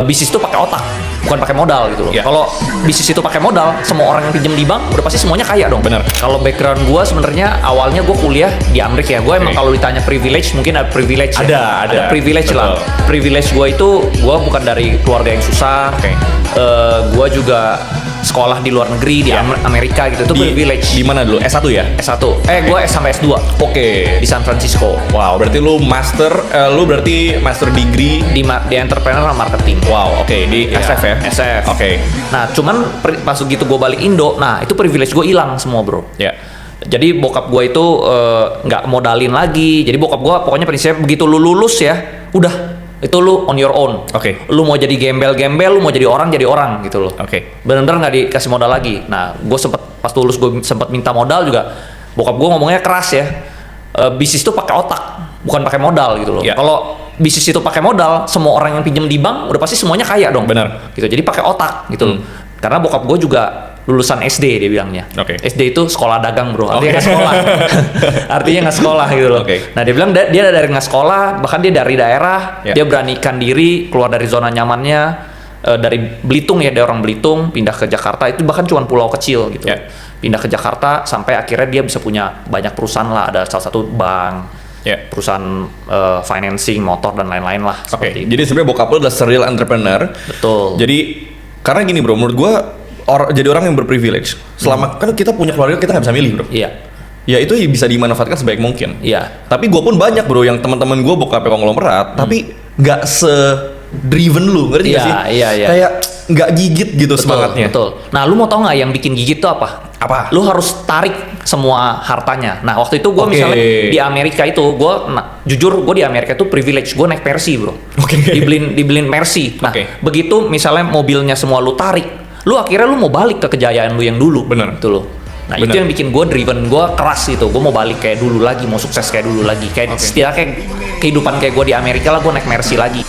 Bisnis itu pakai otak, bukan pakai modal gitu loh. Yeah. Kalau bisnis itu pakai modal, semua orang yang pinjam di bank udah pasti semuanya kaya dong. Benar. Kalau background gue sebenarnya awalnya gue kuliah di Amerika ya. Gue emang kalau ditanya privilege, mungkin ada privilege. Ada privilege betul. lah. Privilege gue itu gue bukan dari keluarga yang susah. Oke. Gue juga sekolah di luar negeri di Amerika gitu. Itu privilege. Di mana dulu? S1 ya? S1. Gue sampai S2 Oke. di San Francisco. Wow, berarti lu master degree Di entrepreneur sama marketing. wow, oke, di Iya, SF ya? SF. Oke. Nah, cuman pas begitu gue balik Indo, nah itu privilege gue hilang semua bro. Ya. Jadi bokap gue itu nggak modalin lagi. Jadi bokap gue pokoknya prinsipnya begitu lu lulus ya, udah itu lu on your own. Oke. Lu mau jadi gembel-gembel, lu mau jadi orang gitu loh. Oke. Bener-bener nggak dikasih modal lagi. Nah, gue pas lulus gue sempet minta modal juga. Bokap gue ngomongnya keras ya. Bisnis itu pakai otak, bukan pakai modal gitu loh. Ya. Kalau bisnis itu pakai modal, semua orang yang pinjam di bank udah pasti semuanya kaya dong. Benar. Gitu. Jadi pakai otak gitu loh. Karena bokap gue juga lulusan SD dia bilangnya. Oke. SD itu sekolah dagang bro, artinya nggak sekolah. Artinya nggak sekolah gitu loh. Oke. Nah dia bilang dia dari nggak sekolah, bahkan dia dari daerah, Ya. dia beranikan diri keluar dari zona nyamannya. Dari Belitung ya, dia orang Belitung pindah ke Jakarta, itu bahkan cuma pulau kecil gitu. Ya. Pindah ke Jakarta sampai akhirnya dia bisa punya banyak perusahaan lah, ada salah satu bank, Ya. perusahaan financing motor dan lain-lain lah. Oke. Seperti itu. Jadi sebenarnya bokap lu adalah serial entrepreneur. Betul. Jadi karena gini bro, menurut gua jadi orang yang berprivilege. Selama kan kita punya keluarga, kita nggak bisa milih bro. Iya, Ya itu bisa dimanfaatkan sebaik mungkin. iya. Tapi gue pun banyak bro yang teman-teman gue bokapnya konglomerat, tapi nggak se-driven lu, ngerti nggak Iya, sih? iya, iya. Kayak nggak gigit gitu semangatnya. Betul. Nah, lu mau tau nggak yang bikin gigit tuh apa? Apa? Lu harus tarik semua hartanya. Nah, waktu itu gue Oke. misalnya di Amerika itu, jujur gue di Amerika itu privilege, gue naik Mercy bro. Oke. Dibeliin Mercy. Nah, Oke. begitu misalnya mobilnya semua lu tarik, lu akhirnya lu mau balik ke kejayaan lu yang dulu. Bener. Gitu loh. Nah, itu Bener. yang bikin gue driven, gue keras gitu. Gue mau balik kayak dulu lagi, mau sukses kayak dulu lagi. Kayak setidaknya kayak kehidupan kayak gue di Amerika lah, gue naik Mercy lagi.